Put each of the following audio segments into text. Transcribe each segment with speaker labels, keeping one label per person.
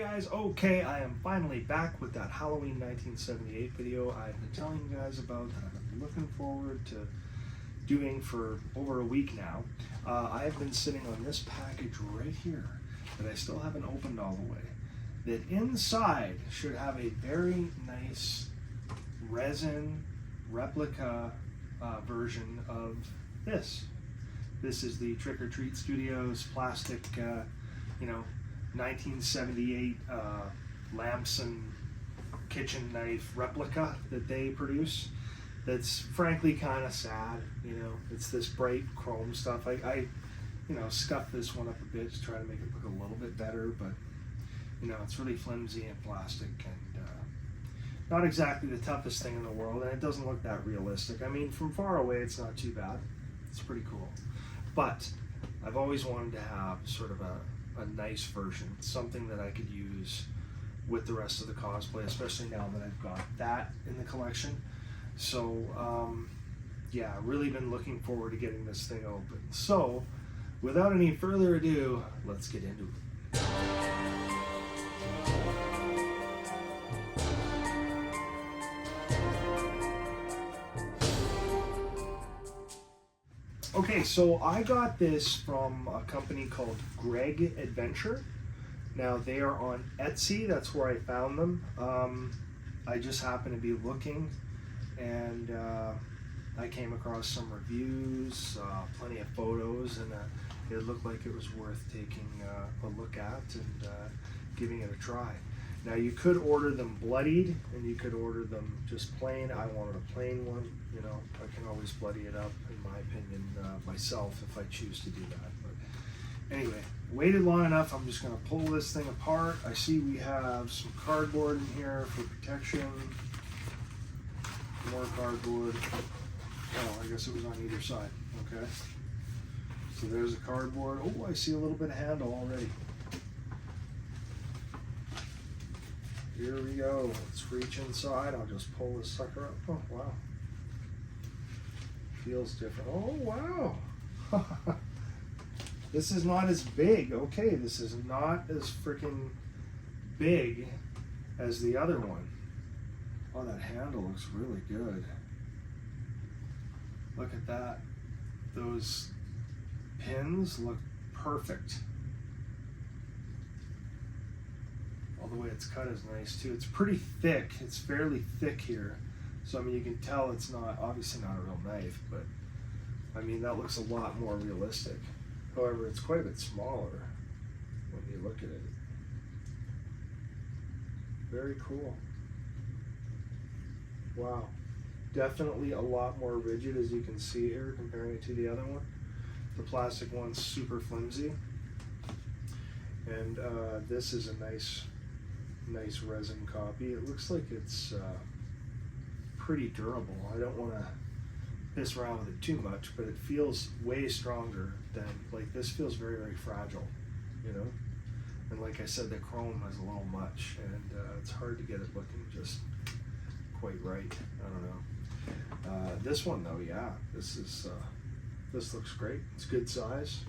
Speaker 1: Guys, okay, I am finally back with that Halloween 1978 video I've been telling you guys about that I've been looking forward to doing for over a week now. I have been sitting on this package right here that I still haven't opened all the way, that inside should have a very nice resin replica version of this. This is the Trick or Treat Studios plastic, 1978 Lamson kitchen knife replica that they produce. That's frankly kind of sad, It's this bright chrome stuff. I scuffed this one up a bit to try to make it look a little bit better, but it's really flimsy and plastic and not exactly the toughest thing in the world, and it doesn't look that realistic. I mean, from far away, it's not too bad. It's pretty cool, but I've always wanted to have sort of a nice version, something that I could use with the rest of the cosplay, especially now that I've got that in the collection. So yeah, really been looking forward to getting this thing open. So without any further ado, let's get into it. Okay, so I got this from a company called Gregg Adventure. Now they are on Etsy, that's where I found them. I just happened to be looking and I came across some reviews, plenty of photos, and it looked like it was worth taking a look at and giving it a try. Now you could order them bloodied and you could order them just plain. I wanted a plain one, I can always bloody it up in my opinion myself if I choose to do that. But anyway, waited long enough, I'm just gonna pull this thing apart. I see we have some cardboard in here for protection. More cardboard. Oh, I guess it was on either side, okay. So there's the cardboard. Oh, I see a little bit of handle already. Here we go. Let's reach inside. I'll just pull this sucker up. Oh, wow. Feels different. Oh, wow. This is not as big. Okay, this is not as freaking big as the other one. Oh, that handle looks really good. Look at that. Those pins look perfect. All the way it's cut is nice too. It's pretty thick. It's fairly thick here. So I mean, you can tell it's not, obviously not a real knife, but I mean, that looks a lot more realistic. However, it's quite a bit smaller when you look at it. Very cool. Wow. Definitely a lot more rigid, as you can see here, comparing it to the other one. The plastic one's super flimsy. And this is a nice resin copy. It looks like it's pretty durable. I don't want to piss around with it too much, but it feels way stronger than, like, this feels very, very fragile, And like I said, the chrome is a little much, and it's hard to get it looking just quite right. I don't know. This one though, yeah, this looks great. It's good size.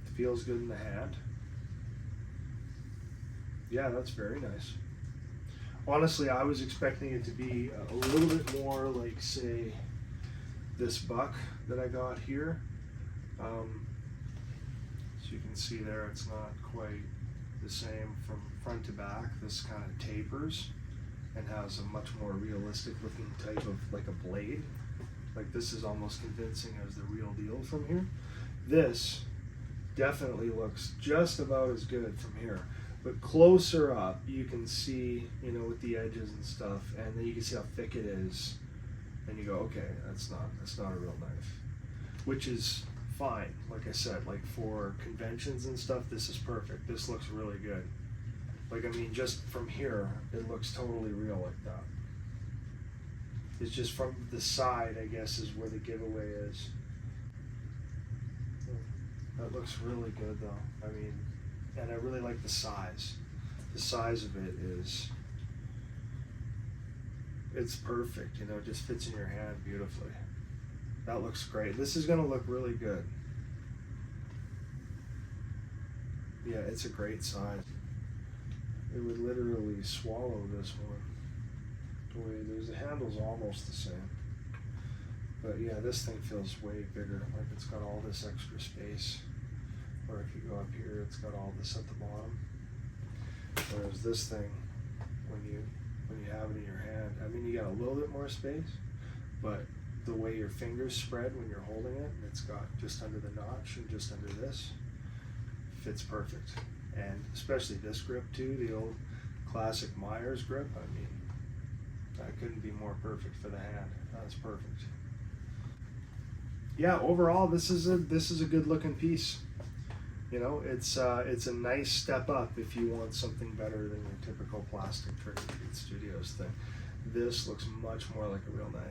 Speaker 1: It feels good in the hand. Yeah, that's very nice. Honestly, I was expecting it to be a little bit more like, say, this buck that I got here. As you can see there, it's not quite the same from front to back. This kind of tapers and has a much more realistic looking type of, like, a blade. Like, this is almost convincing as the real deal from here. This definitely looks just about as good from here. But closer up, you can see, with the edges and stuff, and then you can see how thick it is, and you go, okay, that's not a real knife, which is fine. Like I said, like for conventions and stuff, this is perfect. This looks really good. Like, I mean, just from here, it looks totally real like that. It's just from the side, I guess, is where the giveaway is. That looks really good, though. I mean, and I really like the size. The size of it is, it's perfect, it just fits in your hand beautifully. That looks great. This is gonna look really good. Yeah, it's a great size. It would literally swallow this one. The handle's almost the same. But yeah, this thing feels way bigger. Like it's got all this extra space. Or if you go up here, it's got all this at the bottom. Whereas this thing, when you have it in your hand, I mean, you got a little bit more space, but the way your fingers spread when you're holding it, it's got just under the notch and just under this, fits perfect. And especially this grip too, the old classic Myers grip. I mean, that couldn't be more perfect for the hand. That's perfect. Yeah, overall, this is a good looking piece. You know, it's a nice step up if you want something better than your typical plastic Trick or Treat Studios thing. This looks much more like a real knife,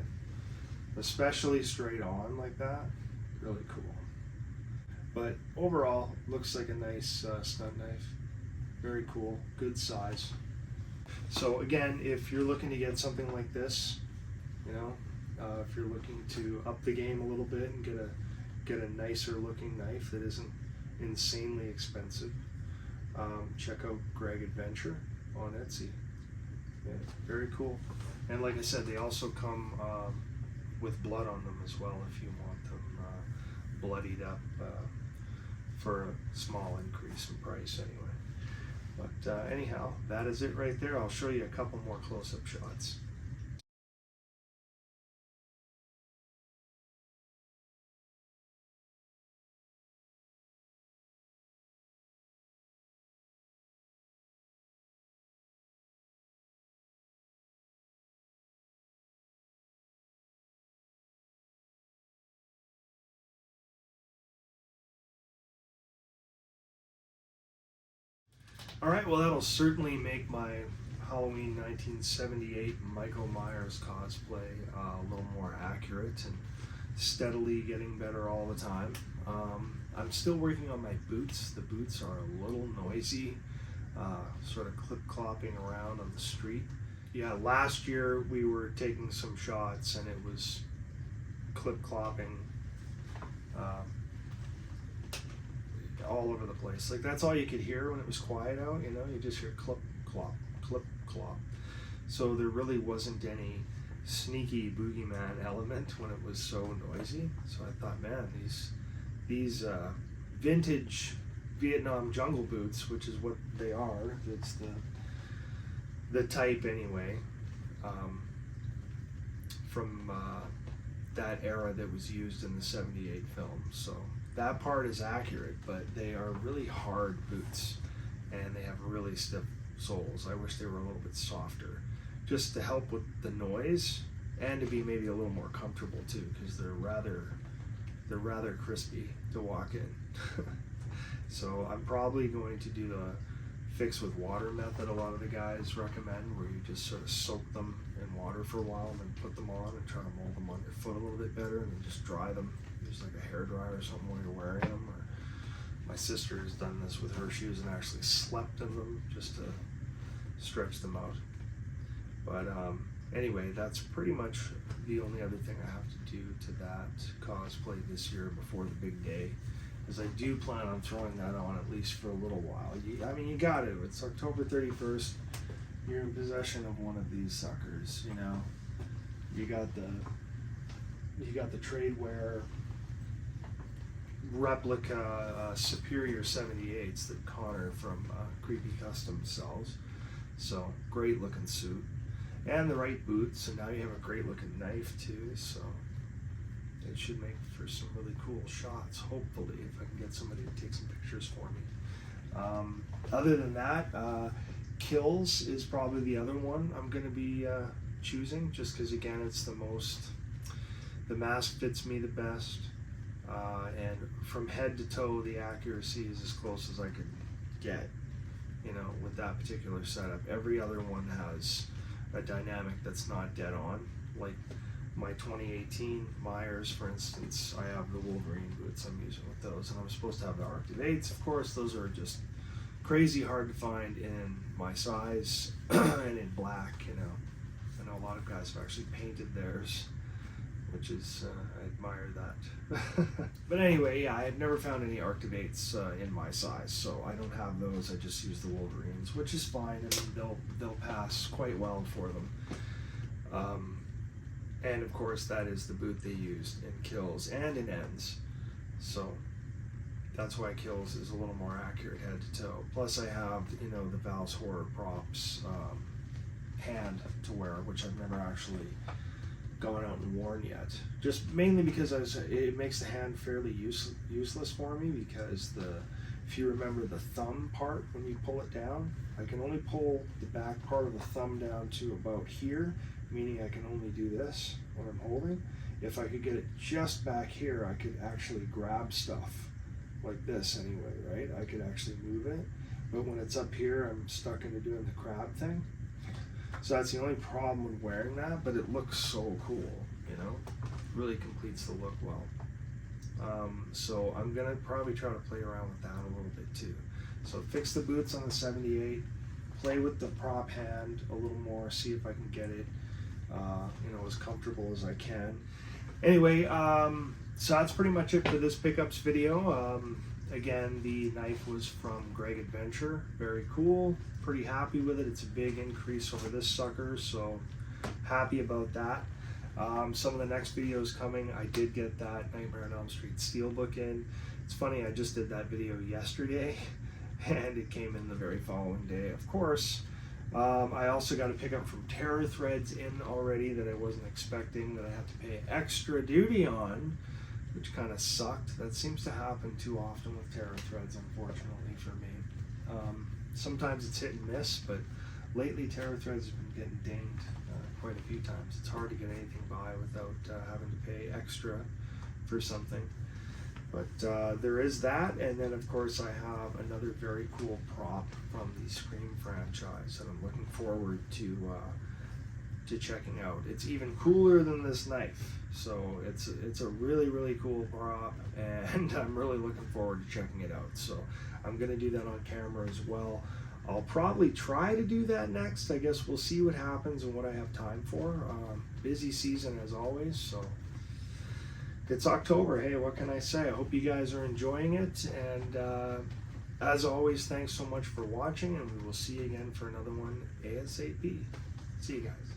Speaker 1: especially straight on like that. Really cool. But overall, looks like a nice stunt knife. Very cool, good size. So again, if you're looking to get something like this, you know, if you're looking to up the game a little bit and get a nicer looking knife that isn't insanely expensive, check out Gregg Adventure on Etsy. Yeah, very cool. And like I said, they also come with blood on them as well if you want them bloodied up for a small increase in price anyway. But anyhow, that is it right there. I'll show you a couple more close-up shots. All right, well, that'll certainly make my Halloween 1978 Michael Myers cosplay a little more accurate and steadily getting better all the time. I'm still working on my boots. The boots are a little noisy, sort of clip-clopping around on the street. Yeah, last year we were taking some shots and it was clip-clopping all over the place. Like that's all you could hear when it was quiet out, you know, you just hear clip, clop, clip, clop. So there really wasn't any sneaky boogeyman element when it was so noisy. So I thought, man, these vintage Vietnam jungle boots, which is what they are, it's the type anyway, from that era that was used in the 78 film. So that part is accurate, but they are really hard boots and they have really stiff soles. I wish they were a little bit softer, just to help with the noise and to be maybe a little more comfortable too, because they're rather crispy to walk in. So I'm probably going to do the fix with water method a lot of the guys recommend, where you just sort of soak them in water for a while and then put them on and try to mold them on your foot a little bit better, and then just dry them. Use like a hairdryer or something while you're wearing them. Or my sister has done this with her shoes and actually slept in them just to stretch them out. But anyway, that's pretty much the only other thing I have to do to that cosplay this year before the big day, is I do plan on throwing that on at least for a little while. I mean, you got to. It's October 31st. You're in possession of one of these suckers, you know. You got the trade wear replica Superior 78s that Connor from Creepy Custom sells. So great looking suit and the right boots, and now you have a great looking knife too. So it should make for some really cool shots, hopefully, if I can get somebody to take some pictures for me. Other than that, Kills is probably the other one I'm going to be choosing, just because again it's the mask fits me the best, and from head to toe the accuracy is as close as I could get, you know, with that particular setup. Every other one has a dynamic that's not dead on. Like my 2018 Myers, for instance, I have the Wolverine boots I'm using with those, and I'm supposed to have the Arctic 8s. Of course, those are just crazy hard to find in my size and in black, you know. I know a lot of guys have actually painted theirs which is, I admire that. But anyway, yeah, I've never found any Arctivates in my size, so I don't have those. I just use the Wolverines, which is fine. I mean, they'll pass quite well for them. And of course, that is the boot they used in Kills and in Ends. So that's why Kills is a little more accurate head to toe. Plus, I have, you know, the Val's Horror Props hand to wear, which I've never actually gone out and worn yet. Just mainly because it makes the hand fairly useless for me, because if you remember the thumb part, when you pull it down, I can only pull the back part of the thumb down to about here, meaning I can only do this when I'm holding. If I could get it just back here, I could actually grab stuff like this anyway, right? I could actually move it, but when it's up here, I'm stuck into doing the crab thing. So that's the only problem with wearing that, but it looks so cool, you know? Really completes the look well. So I'm gonna probably try to play around with that a little bit too. So fix the boots on the 78, play with the prop hand a little more, see if I can get it, you know, as comfortable as I can. Anyway, so that's pretty much it for this pickups video. Again, the knife was from Gregg Adventure. Very cool. Pretty happy with it. It's a big increase over this sucker, so happy about that. Some of the next videos coming, I did get that Nightmare on Elm Street Steelbook in. It's funny, I just did that video yesterday, and it came in the very following day, of course. I also got a pickup from Terror Threads in already that I wasn't expecting, that I have to pay extra duty on, which kind of sucked. That seems to happen too often with Terror Threads, unfortunately for me. Sometimes it's hit and miss, but lately Terror Threads has been getting dinged quite a few times. It's hard to get anything by without having to pay extra for something. But there is that, and then of course I have another very cool prop from the Scream franchise that I'm looking forward to checking out. It's even cooler than this knife, so it's a really cool prop, and I'm really looking forward to checking it out. So I'm gonna do that on camera as well. I'll probably try to do that next. I guess we'll see what happens and what I have time for. Busy season as always, so it's October. Hey, what can I say? I hope you guys are enjoying it, and as always, thanks so much for watching, and we will see you again for another one ASAP. See you guys.